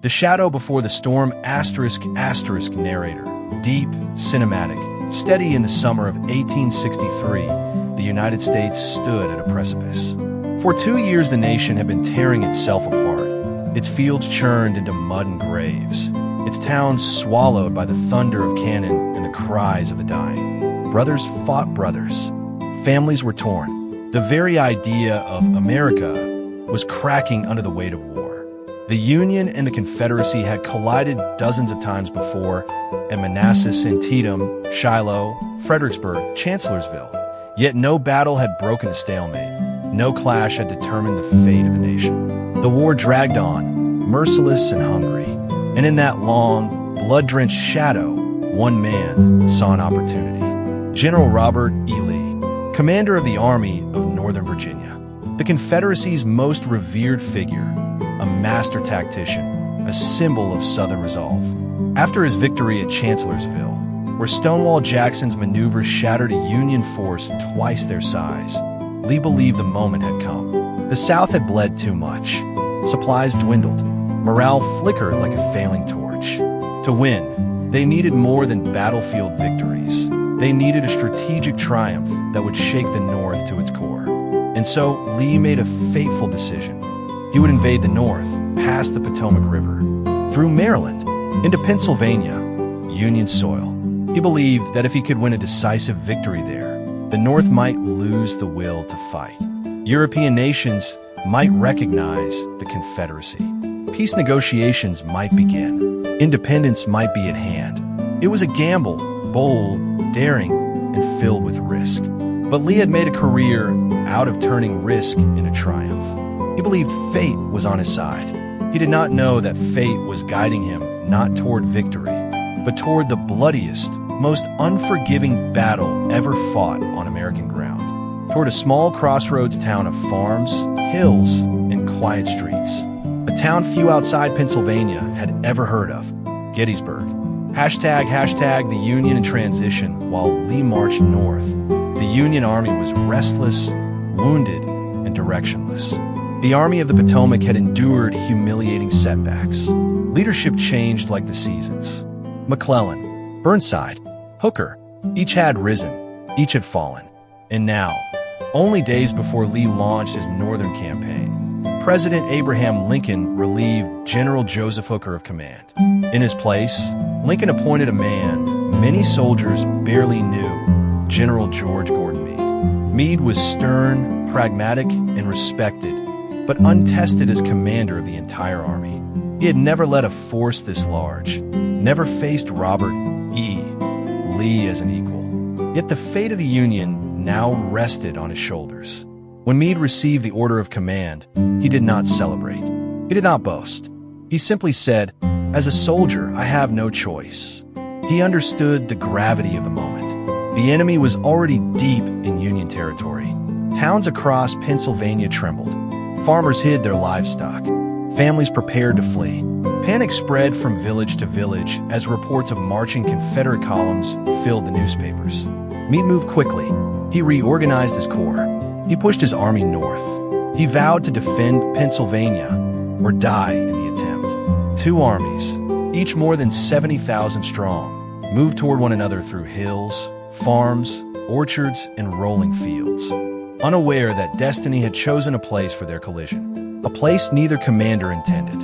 The shadow before the storm ***, narrator. Deep, cinematic, steady. In the summer of 1863, the United States stood at a precipice. For 2 years, the nation had been tearing itself apart. Its fields churned into mud and graves. Its towns swallowed by the thunder of cannon and the cries of the dying. Brothers fought brothers. Families were torn. The very idea of America was cracking under the weight of war. The Union and the Confederacy had collided dozens of times before at Manassas, Antietam, Shiloh, Fredericksburg, Chancellorsville. Yet no battle had broken the stalemate. No clash had determined the fate of the nation. The war dragged on, merciless and hungry. And in that long, blood-drenched shadow, one man saw an opportunity. General Robert E. Lee, commander of the Army of Northern Virginia, the Confederacy's most revered figure, a master tactician, a symbol of Southern resolve. After his victory at Chancellorsville, where Stonewall Jackson's maneuvers shattered a Union force twice their size, Lee believed the moment had come. The South had bled too much. Supplies dwindled. Morale flickered like a failing torch. To win, they needed more than battlefield victories. They needed a strategic triumph that would shake the North to its core. And so, Lee made a fateful decision. He would invade the North, past the Potomac River, through Maryland, into Pennsylvania, Union soil. He believed that if he could win a decisive victory there, the North might lose the will to fight. European nations might recognize the Confederacy. Peace negotiations might begin. Independence might be at hand. It was a gamble, bold, daring, and filled with risk. But Lee had made a career out of turning risk into triumph. He believed fate was on his side. He did not know that fate was guiding him not toward victory, but toward the bloodiest, most unforgiving battle ever fought on American ground. Toward a small crossroads town of farms, hills, and quiet streets. A town few outside Pennsylvania had ever heard of, Gettysburg. #, the Union in transition. While Lee marched north, the Union Army was restless, wounded, and directionless. The Army of the Potomac had endured humiliating setbacks. Leadership changed like the seasons. McClellan, Burnside, Hooker, each had risen, each had fallen. And now, only days before Lee launched his northern campaign, President Abraham Lincoln relieved General Joseph Hooker of command. In his place, Lincoln appointed a man many soldiers barely knew, General George Gordon Meade. Meade was stern, pragmatic, and respected, but untested as commander of the entire army. He had never led a force this large, never faced Robert E. Lee as an equal. Yet the fate of the Union now rested on his shoulders. When Meade received the order of command, he did not celebrate. He did not boast. He simply said, "As a soldier, I have no choice." He understood the gravity of the moment. The enemy was already deep in Union territory. Towns across Pennsylvania trembled. Farmers hid their livestock. Families prepared to flee. Panic spread from village to village as reports of marching Confederate columns filled the newspapers. Meade moved quickly. He reorganized his corps. He pushed his army north. He vowed to defend Pennsylvania or die in the attempt. Two armies, each more than 70,000 strong, moved toward one another through hills, farms, orchards, and rolling fields, unaware that destiny had chosen a place for their collision, a place neither commander intended,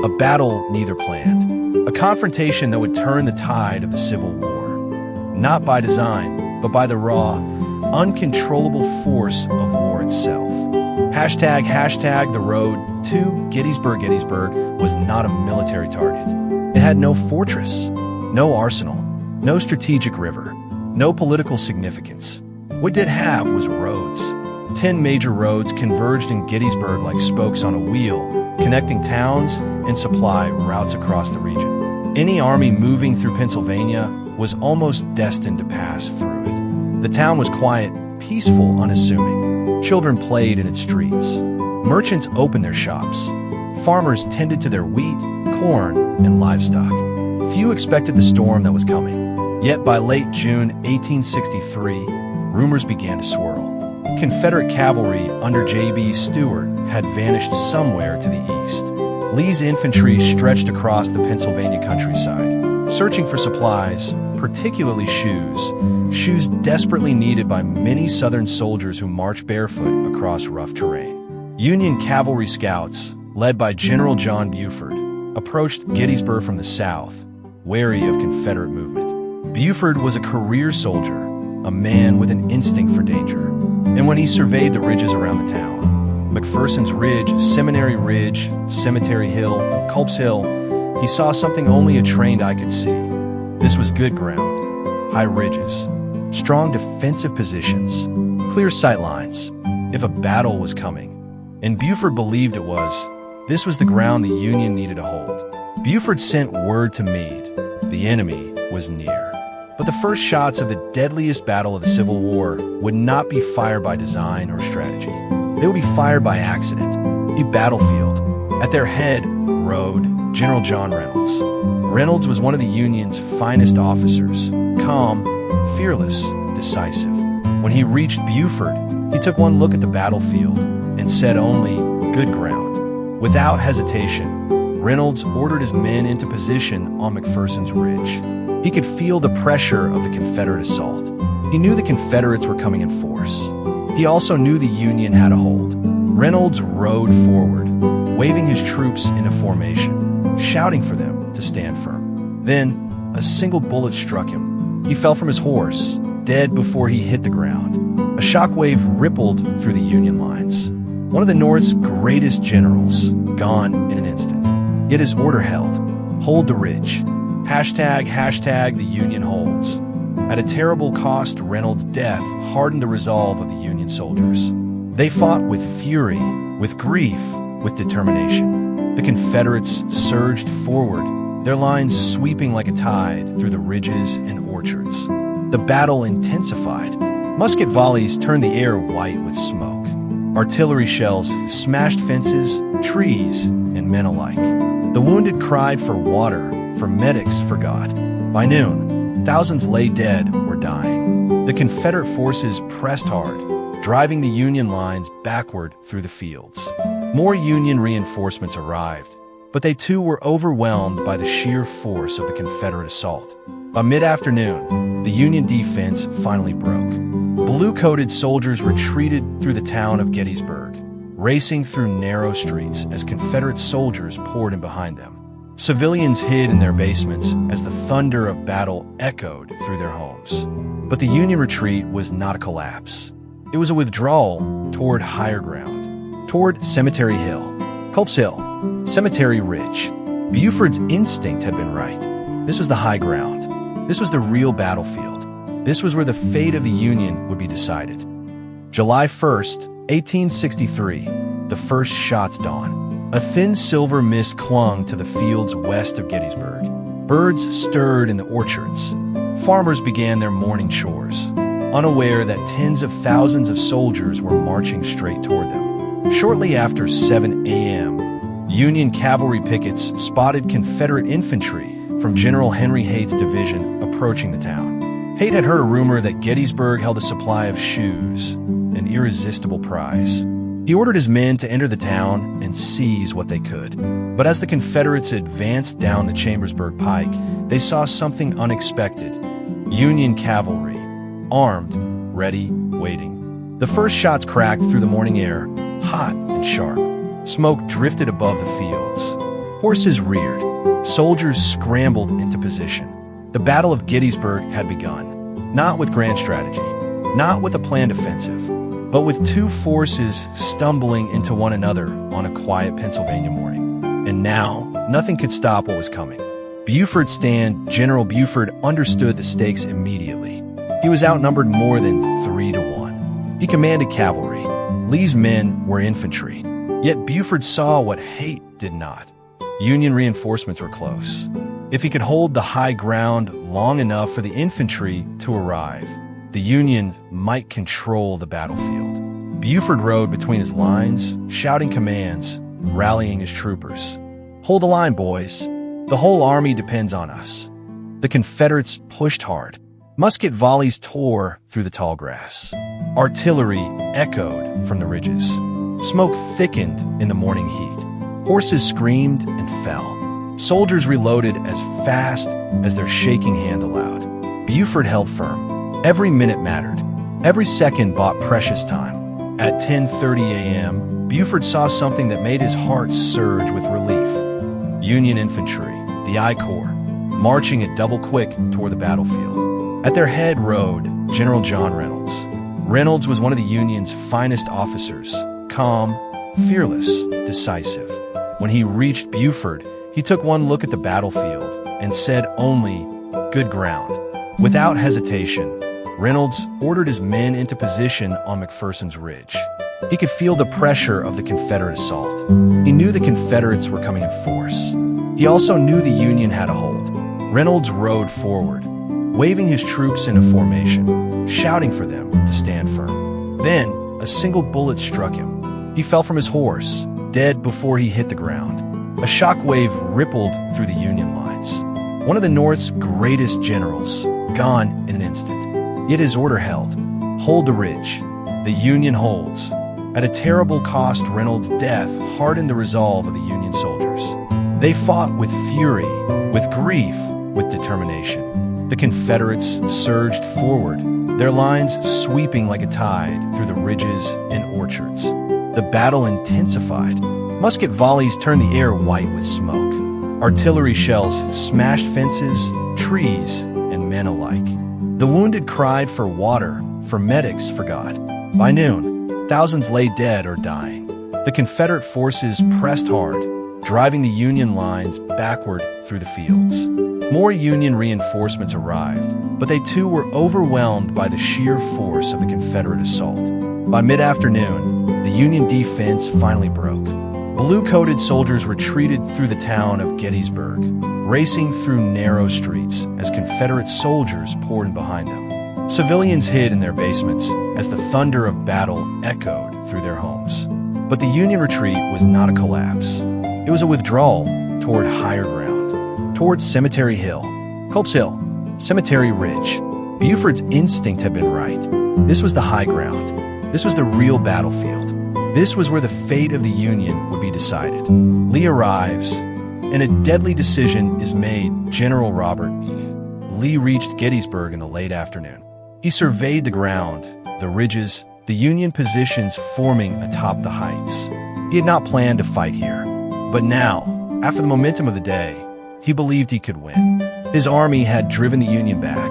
a battle neither planned, a confrontation that would turn the tide of the Civil War, not by design, but by the raw, uncontrollable force of war itself. #, the road to Gettysburg. Gettysburg was not a military target. It had no fortress, no arsenal, no strategic river, no political significance. What it did have was roads. 10 major roads converged in Gettysburg like spokes on a wheel, connecting towns and supply routes across the region. Any army moving through Pennsylvania was almost destined to pass through it. The town was quiet, peaceful, unassuming. Children played in its streets. Merchants opened their shops. Farmers tended to their wheat, corn, and livestock. Few expected the storm that was coming. Yet by late June 1863, rumors began to swirl. Confederate cavalry under J.B. Stuart had vanished somewhere to the east. Lee's infantry stretched across the Pennsylvania countryside, searching for supplies, particularly shoes desperately needed by many Southern soldiers who marched barefoot across rough terrain. Union cavalry scouts, led by General John Buford, approached Gettysburg from the south, wary of Confederate movement. Buford was a career soldier, a man with an instinct for danger. And when he surveyed the ridges around the town, McPherson's Ridge, Seminary Ridge, Cemetery Hill, Culp's Hill, he saw something only a trained eye could see. This was good ground, high ridges, strong defensive positions, clear sight lines, if a battle was coming. And Buford believed it was. This was the ground the Union needed to hold. Buford sent word to Meade. The enemy was near. But the first shots of the deadliest battle of the Civil War would not be fired by design or strategy. They would be fired by accident, a battlefield. At their head rode General John Reynolds. Reynolds was one of the Union's finest officers, calm, fearless, decisive. When he reached Buford, he took one look at the battlefield and said only, "Good ground." Without hesitation, Reynolds ordered his men into position on McPherson's Ridge. He could feel the pressure of the Confederate assault. He knew the Confederates were coming in force. He also knew the Union had a hold. Reynolds rode forward, waving his troops into formation, shouting for them to stand firm. Then, a single bullet struck him. He fell from his horse, dead before he hit the ground. A shockwave rippled through the Union lines. One of the North's greatest generals, gone in an instant. Yet his order held. Hold the ridge. Hashtag the Union holds. At a terrible cost, Reynolds' death hardened the resolve of the Union soldiers. They fought with fury, with grief, with determination. The Confederates surged forward, their lines sweeping like a tide through the ridges and orchards. The battle intensified. Musket volleys turned the air white with smoke. Artillery shells smashed fences, trees, and men alike. The wounded cried for water, for medics, for God. By noon, thousands lay dead or dying. The Confederate forces pressed hard, driving the Union lines backward through the fields. More Union reinforcements arrived, but they too were overwhelmed by the sheer force of the Confederate assault. By mid-afternoon, the Union defense finally broke. Blue-coated soldiers retreated through the town of Gettysburg, racing through narrow streets as Confederate soldiers poured in behind them. Civilians hid in their basements as the thunder of battle echoed through their homes. But the Union retreat was not a collapse. It was a withdrawal toward higher ground, toward Cemetery Hill, Culp's Hill, Cemetery Ridge. Buford's instinct had been right. This was the high ground. This was the real battlefield. This was where the fate of the Union would be decided. July 1st, 1863, the first shots dawned. A thin silver mist clung to the fields west of Gettysburg. Birds stirred in the orchards. Farmers began their morning chores, unaware that tens of thousands of soldiers were marching straight toward them. Shortly after 7 a.m., Union cavalry pickets spotted Confederate infantry from General Henry Haight's division approaching the town. Haight had heard a rumor that Gettysburg held a supply of shoes, an irresistible prize. He ordered his men to enter the town and seize what they could. But as the Confederates advanced down the Chambersburg Pike, they saw something unexpected. Union cavalry, armed, ready, waiting. The first shots cracked through the morning air, hot and sharp. Smoke drifted above the fields. Horses reared. Soldiers scrambled into position. The Battle of Gettysburg had begun, not with grand strategy, not with a planned offensive, but with two forces stumbling into one another on a quiet Pennsylvania morning. And now, nothing could stop what was coming. Buford's stand, General Buford, understood the stakes immediately. He was outnumbered more than 3-1. He commanded cavalry. Lee's men were infantry. Yet Buford saw what Haight did not. Union reinforcements were close. If he could hold the high ground long enough for the infantry to arrive, the Union might control the battlefield. Buford rode between his lines, shouting commands, rallying his troopers. "Hold the line, boys. The whole army depends on us." The Confederates pushed hard. Musket volleys tore through the tall grass. Artillery echoed from the ridges. Smoke thickened in the morning heat. Horses screamed and fell. Soldiers reloaded as fast as their shaking hand allowed. Buford held firm. Every minute mattered. Every second bought precious time. At 10:30 a.m., Buford saw something that made his heart surge with relief. Union infantry, the I Corps, marching at double quick toward the battlefield. At their head rode General John Reynolds. Reynolds was one of the Union's finest officers, calm, fearless, decisive. When he reached Buford, he took one look at the battlefield and said only, "Good ground." Without hesitation, Reynolds ordered his men into position on McPherson's Ridge. He could feel the pressure of the Confederate assault. He knew the Confederates were coming in force. He also knew the Union had a hold. Reynolds rode forward, waving his troops into formation, shouting for them to stand firm. Then, a single bullet struck him. He fell from his horse, dead before he hit the ground. A shockwave rippled through the Union lines. One of the North's greatest generals, gone in an instant. Yet his order held. Hold the ridge. The Union holds. At a terrible cost, Reynolds' death hardened the resolve of the Union soldiers. They fought with fury, with grief, with determination. The Confederates surged forward, their lines sweeping like a tide through the ridges and orchards. The battle intensified. Musket volleys turned the air white with smoke. Artillery shells smashed fences, trees, and men alike. The wounded cried for water, for medics, for God. By noon, thousands lay dead or dying. The Confederate forces pressed hard, driving the Union lines backward through the fields. More Union reinforcements arrived, but they too were overwhelmed by the sheer force of the Confederate assault. By mid-afternoon, the Union defense finally broke. Blue-coated soldiers retreated through the town of Gettysburg, racing through narrow streets as Confederate soldiers poured in behind them. Civilians hid in their basements as the thunder of battle echoed through their homes. But the Union retreat was not a collapse. It was a withdrawal toward higher ground, toward Cemetery Hill, Culp's Hill, Cemetery Ridge. Buford's instinct had been right. This was the high ground. This was the real battlefield. This was where the fate of the Union would be decided. Lee arrives, and a deadly decision is made. General Robert E. Lee reached Gettysburg in the late afternoon. He surveyed the ground, the ridges, the Union positions forming atop the heights. He had not planned to fight here. But now, after the momentum of the day, he believed he could win. His army had driven the Union back.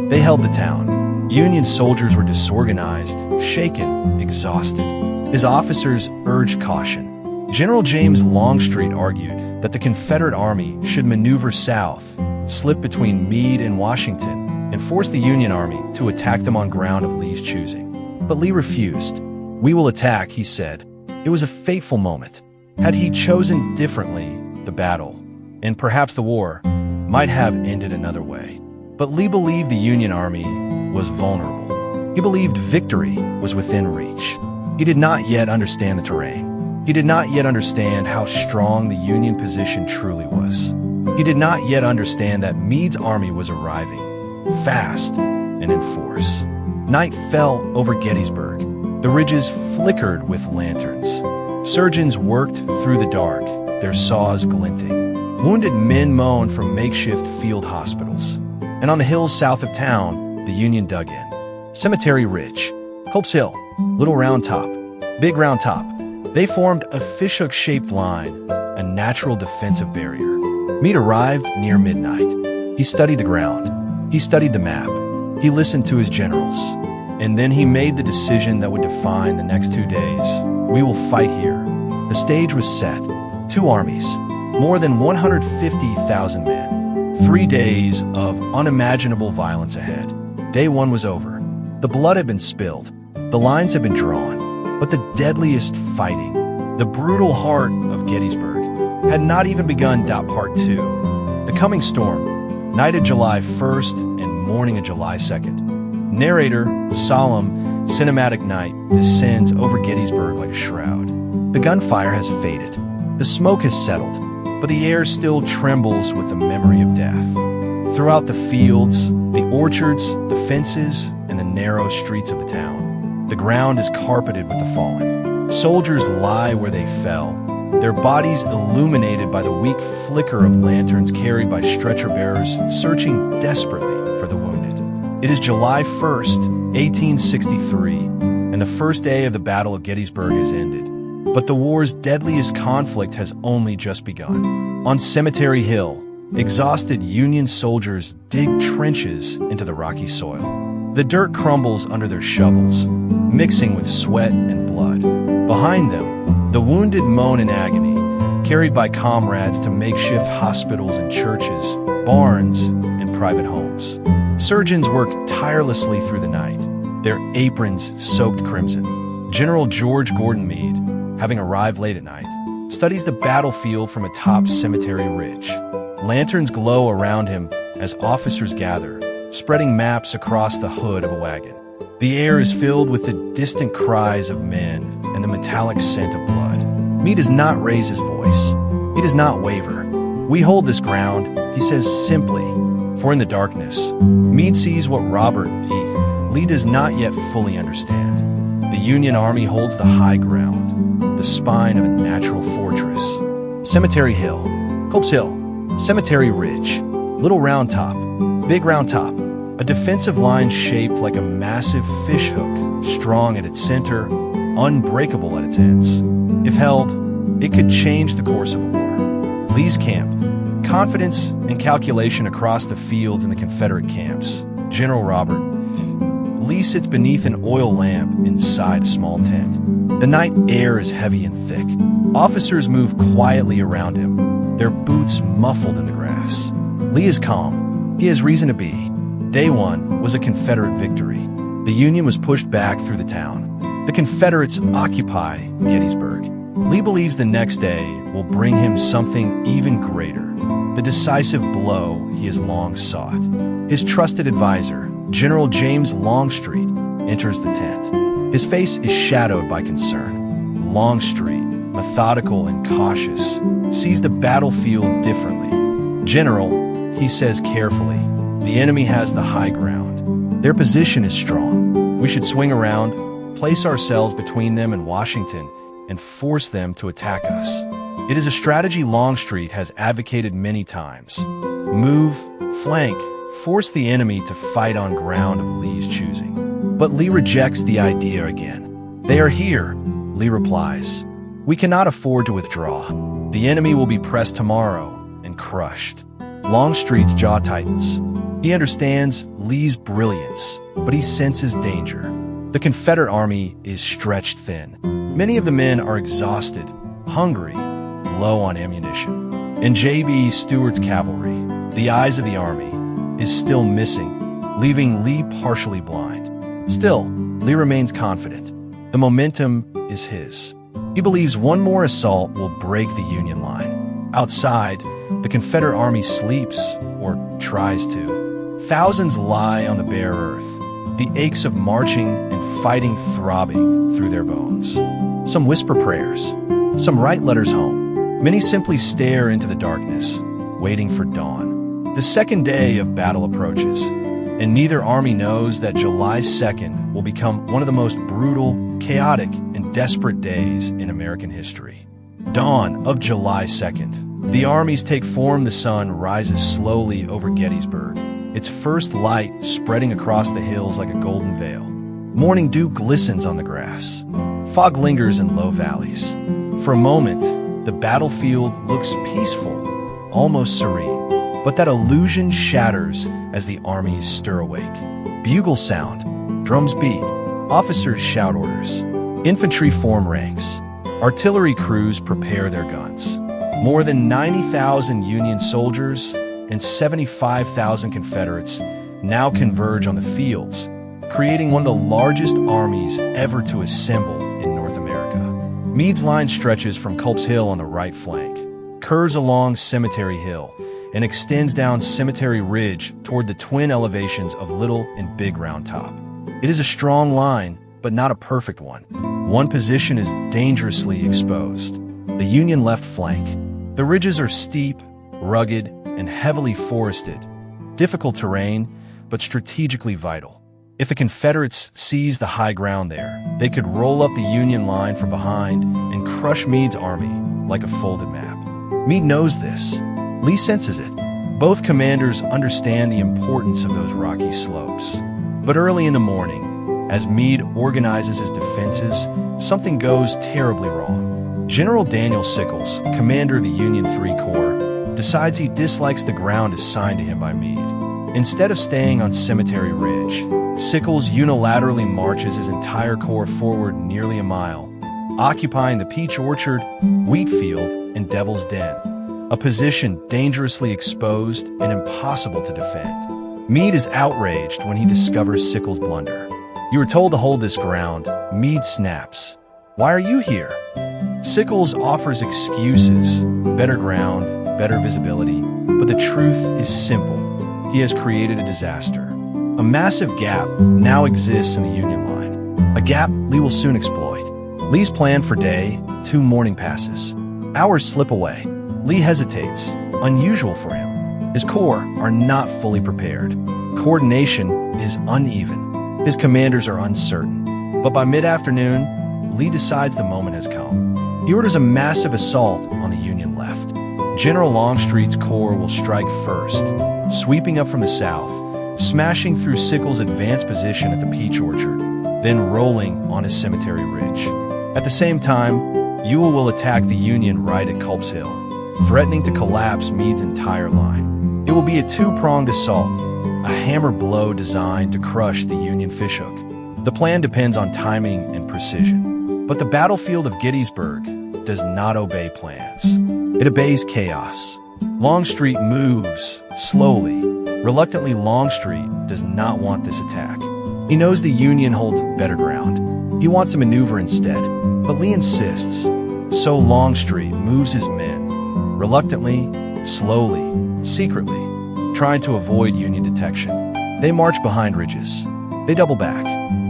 They held the town. Union soldiers were disorganized, shaken, exhausted. His officers urged caution. General James Longstreet argued that the Confederate Army should maneuver south, slip between Meade and Washington, and force the Union Army to attack them on ground of Lee's choosing. But Lee refused. "We will attack," he said. It was a fateful moment. Had he chosen differently, the battle, and perhaps the war, might have ended another way. But Lee believed the Union Army was vulnerable. He believed victory was within reach. He did not yet understand the terrain. He did not yet understand how strong the Union position truly was. He did not yet understand that Meade's army was arriving, fast and in force. Night fell over Gettysburg. The ridges flickered with lanterns. Surgeons worked through the dark, their saws glinting. Wounded men moaned from makeshift field hospitals. And on the hills south of town, the Union dug in. Cemetery Ridge, Culp's Hill, Little Round Top, Big Round Top. They formed a fishhook-shaped line, a natural defensive barrier. Meade arrived near midnight. He studied the ground. He studied the map. He listened to his generals. And then he made the decision that would define the next 2 days. We will fight here. The stage was set. 2 armies, more than 150,000 men. 3 days of unimaginable violence ahead. Day 1 was over. The blood had been spilled. The lines had been drawn. But the deadliest fighting, the brutal heart of Gettysburg, had not even begun. Part 2. The coming storm, night of July 1st and morning of July 2nd. Narrator, solemn, cinematic night descends over Gettysburg like a shroud. The gunfire has faded. The smoke has settled, but the air still trembles with the memory of death. Throughout the fields, the orchards, the fences, and the narrow streets of the town, the ground is carpeted with the fallen. Soldiers lie where they fell, their bodies illuminated by the weak flicker of lanterns carried by stretcher bearers searching desperately for the wounded. It is July 1st, 1863, and the first day of the Battle of Gettysburg has ended. But the war's deadliest conflict has only just begun. On Cemetery Hill, exhausted Union soldiers dig trenches into the rocky soil. The dirt crumbles under their shovels, mixing with sweat and blood. Behind them, the wounded moan in agony, carried by comrades to makeshift hospitals and churches, barns, and private homes. Surgeons work tirelessly through the night, their aprons soaked crimson. General George Gordon Meade, having arrived late at night, studies the battlefield from atop Cemetery Ridge. Lanterns glow around him as officers gather, spreading maps across the hood of a wagon. The air is filled with the distant cries of men and the metallic scent of blood. Meade does not raise his voice. He does not waver. "We hold this ground," he says simply, for in the darkness, Meade sees what Robert E. Lee does not yet fully understand. The Union Army holds the high ground, the spine of a natural fortress. Cemetery Hill, Culp's Hill, Cemetery Ridge, Little Round Top, Big Round Top, a defensive line shaped like a massive fishhook, strong at its center, unbreakable at its ends. If held, it could change the course of a war. Lee's camp, confidence and calculation across the fields in the Confederate camps. General Robert Lee sits beneath an oil lamp inside a small tent. The night air is heavy and thick. Officers move quietly around him, their boots muffled in the grass. Lee is calm. He has reason to be. Day one was a Confederate victory. The Union was pushed back through the town. The Confederates occupy Gettysburg. Lee believes the next day will bring him something even greater, the decisive blow he has long sought. His trusted advisor, General James Longstreet, enters the tent. His face is shadowed by concern. Longstreet, methodical and cautious, sees the battlefield differently. "General," he says carefully, "the enemy has the high ground. Their position is strong. We should swing around, place ourselves between them and Washington, and force them to attack us." It is a strategy Longstreet has advocated many times. Move, flank, force the enemy to fight on ground of Lee's choosing. But Lee rejects the idea again. "They are here," Lee replies. "We cannot afford to withdraw. The enemy will be pressed tomorrow and crushed." Longstreet's jaw tightens. He understands Lee's brilliance, but he senses danger. The Confederate army is stretched thin. Many of the men are exhausted, hungry, low on ammunition. And J.B. Stuart's cavalry, the eyes of the army, is still missing, leaving Lee partially blind. Still, Lee remains confident. The momentum is his. He believes one more assault will break the Union line. Outside, the Confederate army sleeps, or tries to. Thousands lie on the bare earth, the aches of marching and fighting throbbing through their bones. Some whisper prayers, some write letters home. Many simply stare into the darkness, waiting for dawn. The second day of battle approaches, and neither army knows that July 2nd will become one of the most brutal, chaotic, and desperate days in American history. Dawn of July 2nd. The armies take form. The sun rises slowly over Gettysburg, its first light spreading across the hills like a golden veil. Morning dew glistens on the grass. Fog lingers in low valleys. For a moment, the battlefield looks peaceful, almost serene. But that illusion shatters as the armies stir awake. Bugles sound, drums beat, officers shout orders. Infantry form ranks. Artillery crews prepare their guns. More than 90,000 Union soldiers and 75,000 Confederates now converge on the fields, creating one of the largest armies ever to assemble in North America. Meade's line stretches from Culp's Hill on the right flank, curves along Cemetery Hill, and extends down Cemetery Ridge toward the twin elevations of Little and Big Round Top. It is a strong line, but not a perfect one. One position is dangerously exposed, the Union left flank. The ridges are steep, rugged, and heavily forested, difficult terrain, but strategically vital. If the Confederates seize the high ground there, they could roll up the Union line from behind and crush Meade's army like a folded map. Meade knows this. Lee senses it. Both commanders understand the importance of those rocky slopes. But early in the morning, as Meade organizes his defenses, something goes terribly wrong. General Daniel Sickles, commander of the Union 3 Corps, decides he dislikes the ground assigned to him by Meade. Instead of staying on Cemetery Ridge, Sickles unilaterally marches his entire corps forward nearly a mile, occupying the Peach Orchard, Wheat Field, and Devil's Den, a position dangerously exposed and impossible to defend. Meade is outraged when he discovers Sickles' blunder. "You were told to hold this ground," Meade snaps. "Why are you here?" Sickles offers excuses: better ground, better visibility, but the truth is simple. He has created a disaster. A massive gap now exists in the Union line, a gap Lee will soon exploit. Lee's plan for day 2 morning passes. Hours slip away. Lee hesitates, unusual for him. His corps are not fully prepared. Coordination is uneven. His commanders are uncertain. But by mid-afternoon, Lee decides the moment has come. He orders a massive assault on the Union left. General Longstreet's corps will strike first, sweeping up from the south, smashing through Sickles' advanced position at the Peach Orchard, then rolling on his Cemetery Ridge. At the same time, Ewell will attack the Union right at Culp's Hill, threatening to collapse Meade's entire line. It will be a 2-pronged assault, a hammer blow designed to crush the Union fishhook. The plan depends on timing and precision. But the battlefield of Gettysburg does not obey plans. It obeys chaos. Longstreet moves slowly. Reluctantly, Longstreet does not want this attack. He knows the Union holds better ground. He wants to maneuver instead, but Lee insists. So Longstreet moves his men, reluctantly, slowly, secretly, trying to avoid Union detection. They march behind ridges. They double back.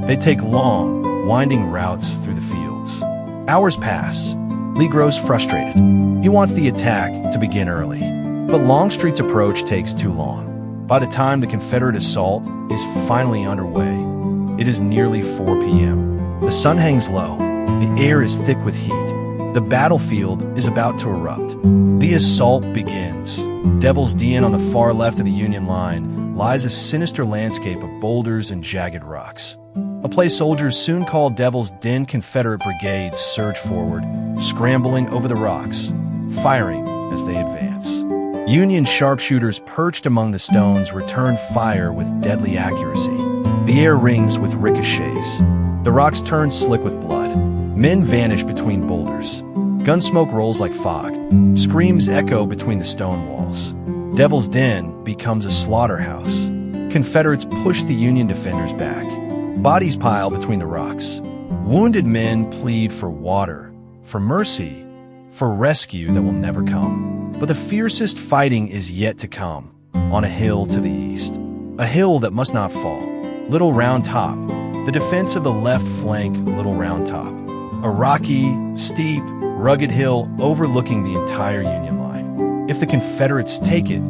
They take long, winding routes through the fields. Hours pass. Lee grows frustrated. He wants the attack to begin early, but Longstreet's approach takes too long. By the time the Confederate assault is finally underway, it is nearly 4 p.m. The sun hangs low. The air is thick with heat. The battlefield is about to erupt. The assault begins. Devil's Den on the far left of the Union line lies a sinister landscape of boulders and jagged rocks. A place soldiers soon call Devil's Den. Confederate brigades surge forward, scrambling over the rocks, firing as they advance. Union sharpshooters perched among the stones return fire with deadly accuracy. The air rings with ricochets. The rocks turn slick with blood. Men vanish between boulders. Gunsmoke rolls like fog. Screams echo between the stone walls. Devil's Den becomes a slaughterhouse. Confederates push the Union defenders back. Bodies pile between the rocks. Wounded men plead for water, for mercy, for rescue that will never come. But the fiercest fighting is yet to come, on a hill to the east. A hill that must not fall. Little Round Top, the defense of the left flank. Little Round Top, a rocky, steep, rugged hill overlooking the entire Union line. If the Confederates take it,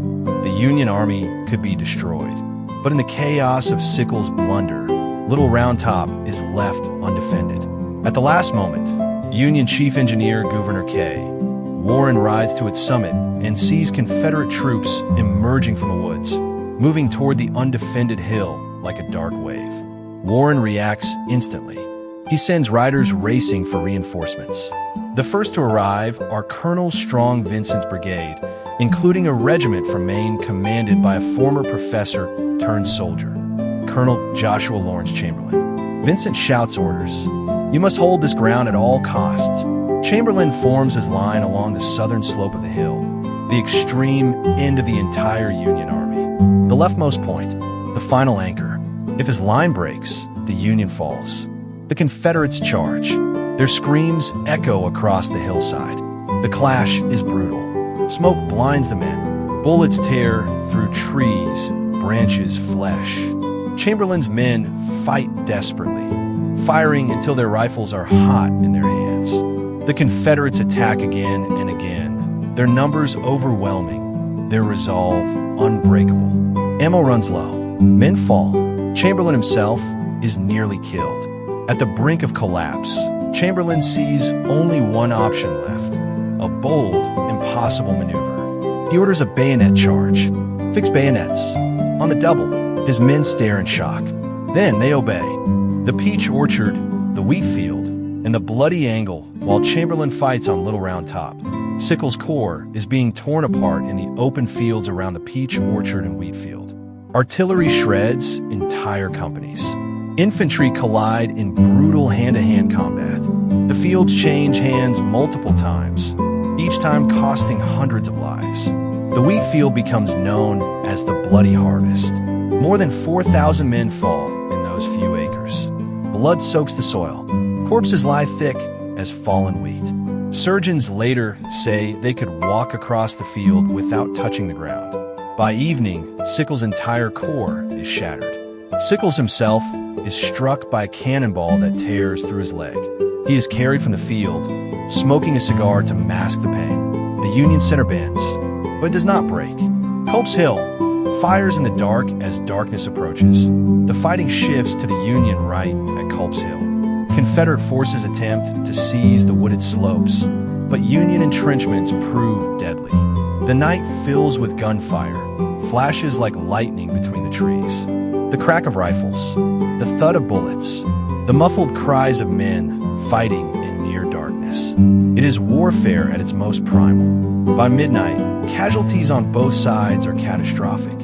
the Union army could be destroyed. But in the chaos of Sickles' blunder, Little Round Top is left undefended. At the last moment, Union Chief Engineer Gouverneur K. Warren rides to its summit and sees Confederate troops emerging from the woods, moving toward the undefended hill like a dark wave. Warren reacts instantly. He sends riders racing for reinforcements. The first to arrive are Colonel Strong Vincent's brigade, including a regiment from Maine commanded by a former professor turned soldier, Colonel Joshua Lawrence Chamberlain. Vincent shouts orders. "You must hold this ground at all costs." Chamberlain forms his line along the southern slope of the hill, the extreme end of the entire Union army. The leftmost point, the final anchor. If his line breaks, the Union falls. The Confederates charge. Their screams echo across the hillside. The clash is brutal. Smoke blinds the men. Bullets tear through trees, branches, flesh. Chamberlain's men fight desperately, firing until their rifles are hot in their hands. The Confederates attack again and again, their numbers overwhelming, their resolve unbreakable. Ammo runs low. Men fall. Chamberlain himself is nearly killed. At the brink of collapse, Chamberlain sees only one option left: a bold, impossible maneuver. He orders a bayonet charge. Fix bayonets. On the double, his men stare in shock. Then they obey. The peach orchard, the wheat field, and the bloody angle while Chamberlain fights on Little Round Top. Sickles' corps is being torn apart in the open fields around the peach orchard and wheat field. Artillery shreds entire companies. Infantry collide in brutal hand-to-hand combat. The fields change hands multiple times, each time costing hundreds of lives. The wheat field becomes known as the Bloody Harvest. More than 4,000 men fall in those few acres. Blood soaks the soil. Corpses lie thick as fallen wheat. Surgeons later say they could walk across the field without touching the ground. By evening, Sickles' entire corps is shattered. Sickles himself is struck by a cannonball that tears through his leg. He is carried from the field, smoking a cigar to mask the pain. The Union center bends, but does not break. Culp's Hill fires in the dark as darkness approaches. The fighting shifts to the Union right at Culp's Hill. Confederate forces attempt to seize the wooded slopes, but Union entrenchments prove deadly. The night fills with gunfire, flashes like lightning between the trees. The crack of rifles, the thud of bullets, the muffled cries of men fighting in near darkness. It is warfare at its most primal. By midnight, casualties on both sides are catastrophic,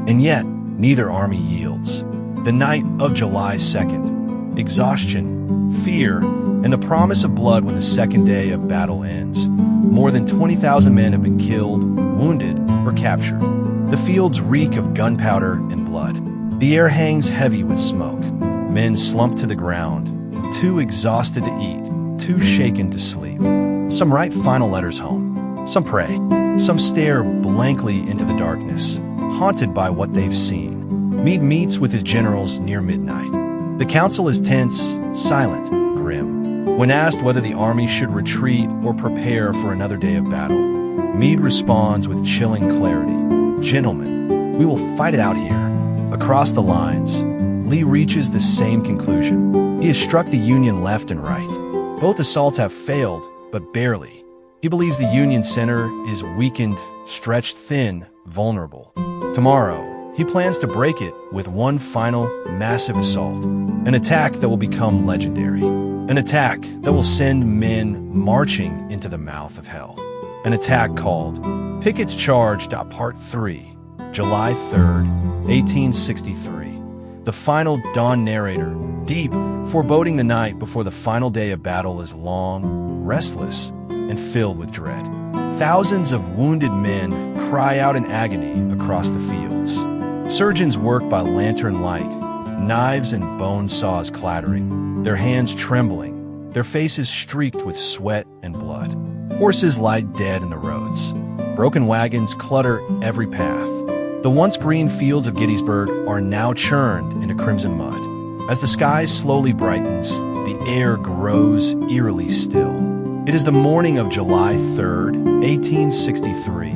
and yet neither army yields. The night of July 2nd, exhaustion, fear, and the promise of blood when the second day of battle ends. More than 20,000 men have been killed, wounded, or captured. The fields reek of gunpowder and blood. The air hangs heavy with smoke. Men slump to the ground, too exhausted to eat, too shaken to sleep. Some write final letters home. Some pray. Some stare blankly into the darkness, haunted by what they've seen. Meade meets with his generals near midnight. The council is tense, silent, grim. When asked whether the army should retreat or prepare for another day of battle, Meade responds with chilling clarity. "Gentlemen, we will fight it out here." Across the lines, Lee reaches the same conclusion. He has struck the Union left and right. Both assaults have failed, but barely. He believes the Union center is weakened, stretched thin, vulnerable. Tomorrow, he plans to break it with one final, massive assault. An attack that will become legendary. An attack that will send men marching into the mouth of hell. An attack called Pickett's Charge, Part 3, July 3rd, 1863. The final dawn narrator, deep, foreboding the night before the final day of battle is long, restless, and filled with dread. Thousands of wounded men cry out in agony across the fields. Surgeons work by lantern light, knives and bone saws clattering, their hands trembling, their faces streaked with sweat and blood. Horses lie dead in the roads. Broken wagons clutter every path. The once green fields of Gettysburg are now churned into crimson mud. As the sky slowly brightens, the air grows eerily still. It is the morning of July 3rd, 1863,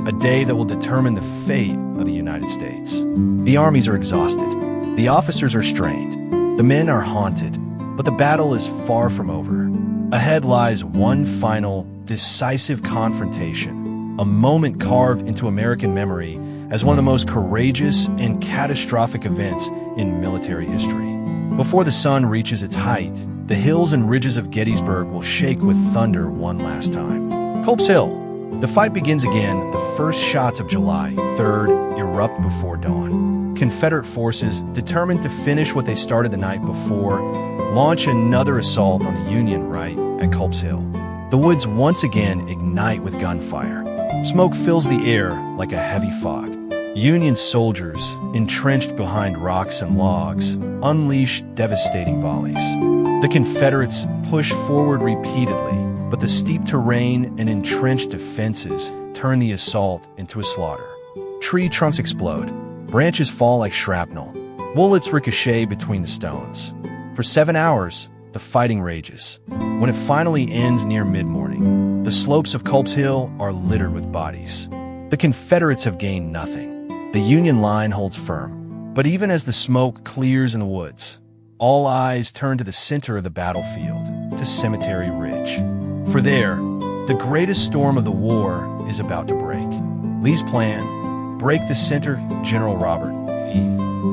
a day that will determine the fate of the United States. The armies are exhausted. The officers are strained. The men are haunted. But the battle is far from over. Ahead lies one final, decisive confrontation, a moment carved into American memory as one of the most courageous and catastrophic events in military history. Before the sun reaches its height, the hills and ridges of Gettysburg will shake with thunder one last time. Culp's Hill. The fight begins again. The first shots of July 3rd erupt before dawn. Confederate forces, determined to finish what they started the night before, launch another assault on the Union right at Culp's Hill. The woods once again ignite with gunfire. Smoke fills the air like a heavy fog. Union soldiers, entrenched behind rocks and logs, unleash devastating volleys. The Confederates push forward repeatedly, but the steep terrain and entrenched defenses turn the assault into a slaughter. Tree trunks explode. Branches fall like shrapnel. Bullets ricochet between the stones. For 7 hours, the fighting rages. When it finally ends near mid-morning, the slopes of Culp's Hill are littered with bodies. The Confederates have gained nothing. The Union line holds firm. But even as the smoke clears in the woods, all eyes turn to the center of the battlefield, to Cemetery Ridge. For there, The greatest storm of the war is about to break. Lee's plan: break the center. General Robert E.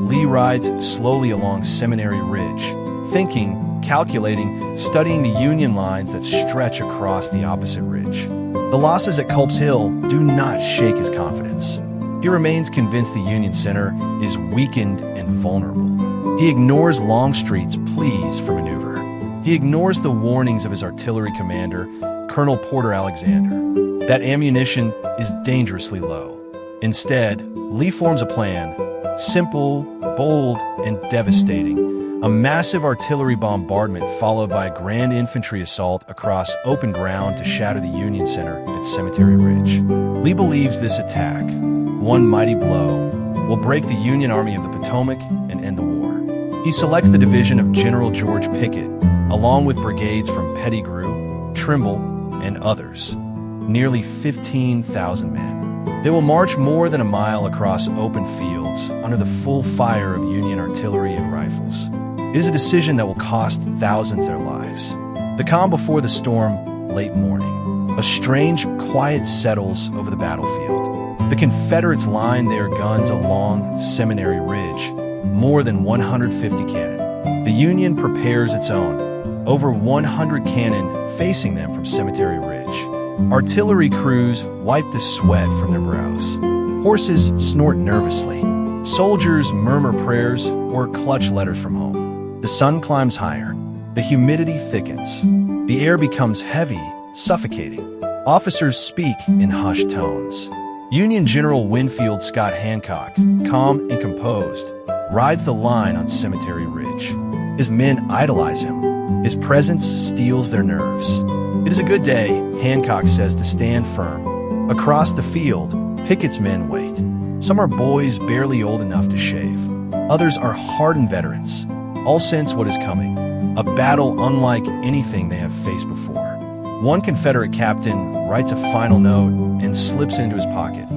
Lee rides slowly along Seminary Ridge, thinking, calculating, studying the Union lines that stretch across the opposite ridge. The losses at Culp's Hill do not shake his confidence. He remains convinced the Union center is weakened and vulnerable. He ignores Longstreet's pleas for maneuver. He ignores the warnings of his artillery commander, Colonel Porter Alexander, that ammunition is dangerously low. Instead, Lee forms a plan, simple, bold, and devastating. A massive artillery bombardment followed by a grand infantry assault across open ground to shatter the Union center at Cemetery Ridge. Lee believes this attack, one mighty blow, will break the Union Army of the Potomac and end the war. He selects the division of General George Pickett, along with brigades from Pettigrew, Trimble, and others, nearly 15,000 men. They will march more than a mile across open fields under the full fire of Union artillery and rifles. It is a decision that will cost thousands their lives. The calm before the storm, late morning. A strange quiet settles over the battlefield. The Confederates line their guns along Seminary Ridge, more than 150 cannon. The Union prepares its own, over 100 cannon facing them from Cemetery Ridge. Artillery crews wipe the sweat from their brows. Horses snort nervously. Soldiers murmur prayers or clutch letters from home. The sun climbs higher. The humidity thickens. The air becomes heavy, suffocating. Officers speak in hushed tones. Union General Winfield Scott Hancock, calm and composed, rides the line on Cemetery Ridge. His men idolize him. His presence steals their nerves. It is a good day, Hancock says, to stand firm. Across the field, Pickett's men wait. Some are boys barely old enough to shave. Others are hardened veterans. All sense what is coming, a battle unlike anything they have faced before. One Confederate captain writes a final note and slips into his pocket.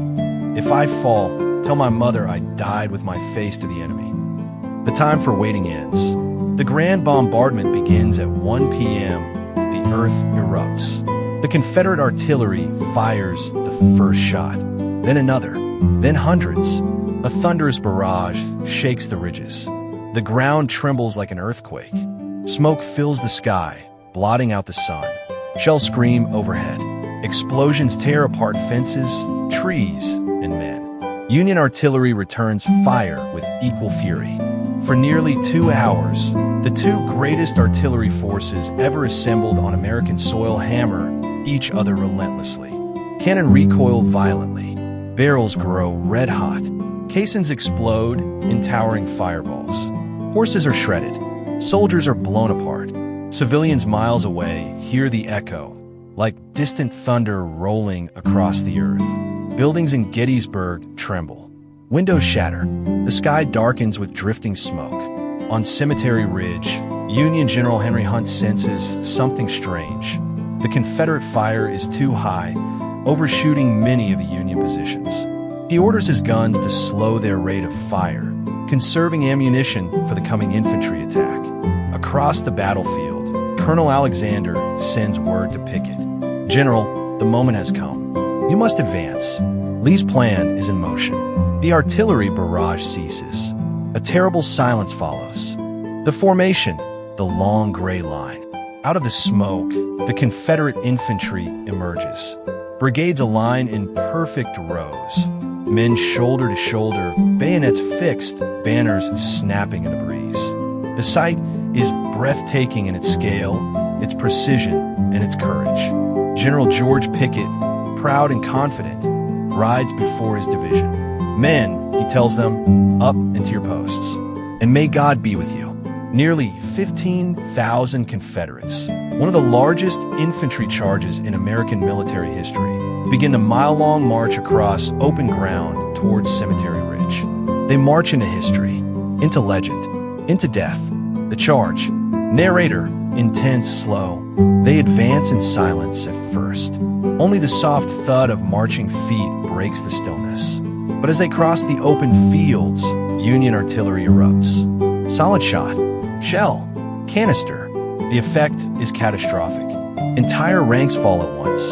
If I fall, tell my mother I died with my face to the enemy. The time for waiting ends. The grand bombardment begins at 1 p.m. The earth erupts. The Confederate artillery fires the first shot, then another, then hundreds. A thunderous barrage shakes the ridges. The ground trembles like an earthquake. Smoke fills the sky, blotting out the sun. Shells scream overhead. Explosions tear apart fences, trees, and men. Union artillery returns fire with equal fury. For nearly 2 hours, the two greatest artillery forces ever assembled on American soil hammer each other relentlessly. Cannon recoil violently. Barrels grow red-hot. Caissons explode in towering fireballs. Horses are shredded. Soldiers are blown apart. Civilians miles away hear the echo, like distant thunder rolling across the earth. Buildings in Gettysburg tremble. Windows shatter. The sky darkens with drifting smoke. On Cemetery Ridge, Union General Henry Hunt senses something strange. The Confederate fire is too high, overshooting many of the Union positions. He orders his guns to slow their rate of fire, conserving ammunition for the coming infantry attack. Across the battlefield, Colonel Alexander sends word to Pickett. General, the moment has come. You must advance. Lee's plan is in motion. The artillery barrage ceases. A terrible silence follows. The formation, the long gray line. Out of the smoke, the Confederate infantry emerges. Brigades align in perfect rows. Men shoulder to shoulder, bayonets fixed, banners snapping in the breeze. The sight is breathtaking in its scale, its precision, and its courage. General George Pickett, proud and confident, rides before his division. Men, he tells them, up into your posts, and may God be with you. Nearly 15,000 Confederates, one of the largest infantry charges in American military history, begin the mile-long march across open ground towards Cemetery Ridge. They march into history, into legend, into death. The charge. Narrator, intense, slow. They advance in silence at first. Only the soft thud of marching feet breaks the stillness. But as they cross the open fields, Union artillery erupts. Solid shot, shell, canister. The effect is catastrophic. Entire ranks fall at once.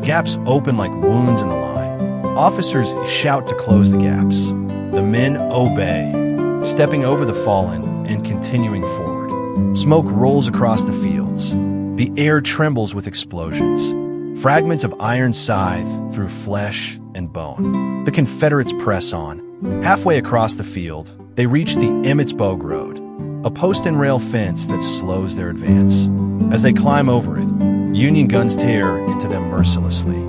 Gaps open like wounds in the line. Officers shout to close the gaps. The men obey, stepping over the fallen and continuing forward. Smoke rolls across the fields. The air trembles with explosions. Fragments of iron scythe through flesh and bone. The Confederates press on. Halfway across the field, they reach the Emmetsburg Road, a post-and-rail fence that slows their advance. As they climb over it, Union guns tear into them mercilessly.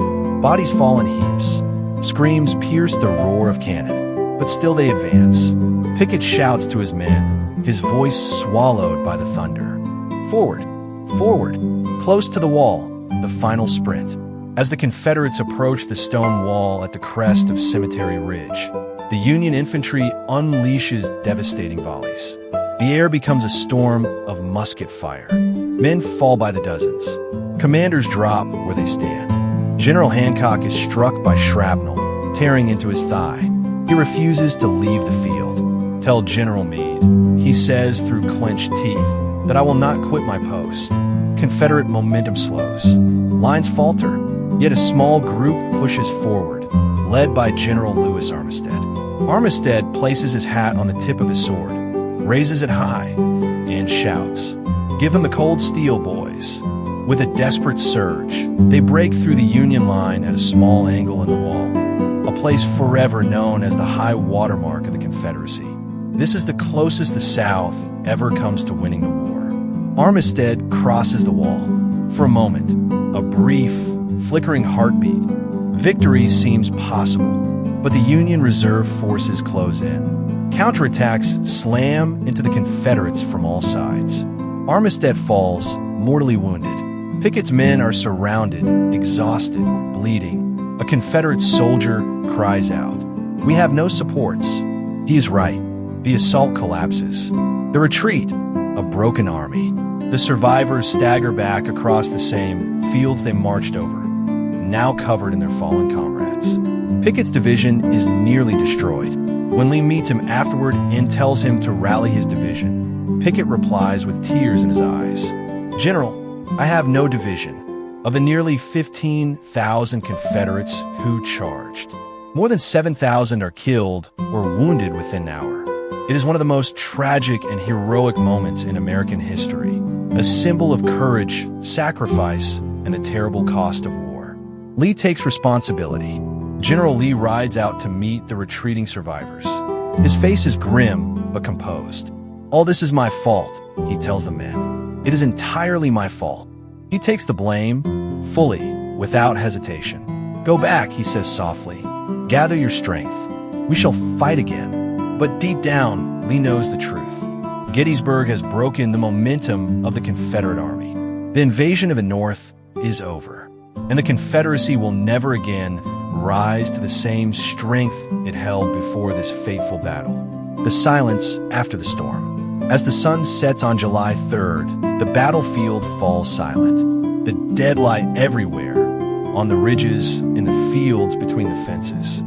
Bodies fall in heaps. Screams pierce the roar of cannon, but still they advance. Pickett shouts to his men, his voice swallowed by the thunder. Forward, forward, close to the wall, the final sprint. As the Confederates approach the stone wall at the crest of Cemetery Ridge, the Union infantry unleashes devastating volleys. The air becomes a storm of musket fire. Men fall by the dozens. Commanders drop where they stand. General Hancock is struck by shrapnel, tearing into his thigh. He refuses to leave the field. Tell General Meade, he says through clenched teeth, that I will not quit my post. Confederate momentum slows. Lines falter, yet a small group pushes forward, led by General Lewis Armistead. Armistead places his hat on the tip of his sword, raises it high, and shouts, "Give them the cold steel, boys." With a desperate surge, they break through the Union line at a small angle in the wall, a place forever known as the high watermark of the Confederacy. This is the closest the South ever comes to winning the war. Armistead crosses the wall. For a moment, a brief, flickering heartbeat. Victory seems possible, but the Union reserve forces close in. Counterattacks slam into the Confederates from all sides. Armistead falls, mortally wounded. Pickett's men are surrounded, exhausted, bleeding. A Confederate soldier cries out, "We have no supports." He is right. The assault collapses. The retreat, a broken army. The survivors stagger back across the same fields they marched over, now covered in their fallen comrades. Pickett's division is nearly destroyed. When Lee meets him afterward and tells him to rally his division, Pickett replies with tears in his eyes, "General, I have no division." Of the nearly 15,000 Confederates who charged, more than 7,000 are killed or wounded within an hour. It is one of the most tragic and heroic moments in American history, a symbol of courage, sacrifice, and the terrible cost of war. Lee takes responsibility. General Lee rides out to meet the retreating survivors. His face is grim but composed. "All this is my fault," he tells the men. "It is entirely my fault." He takes the blame, fully, without hesitation. "Go back," he says softly. "Gather your strength. We shall fight again." But deep down, Lee knows the truth. Gettysburg has broken the momentum of the Confederate Army. The invasion of the North is over, and the Confederacy will never again rise to the same strength it held before this fateful battle. The silence after the storm. As the sun sets on July 3rd, the battlefield falls silent. The dead lie everywhere, on the ridges, in the fields between the fences.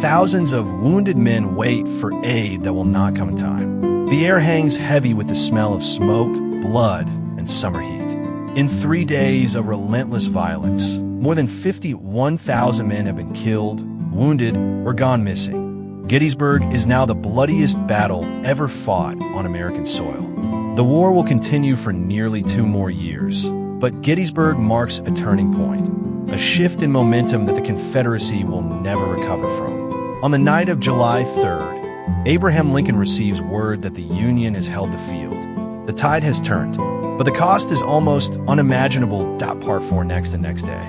Thousands of wounded men wait for aid that will not come in time. The air hangs heavy with the smell of smoke, blood, and summer heat. In 3 days of relentless violence, more than 51,000 men have been killed, wounded, or gone missing. Gettysburg is now the bloodiest battle ever fought on American soil. The war will continue for nearly 2 more years, but Gettysburg marks a turning point, a shift in momentum that the Confederacy will never recover from. On the night of July 3rd, Abraham Lincoln receives word that the Union has held the field. The tide has turned, but the cost is almost unimaginable. Part 4 next the next day.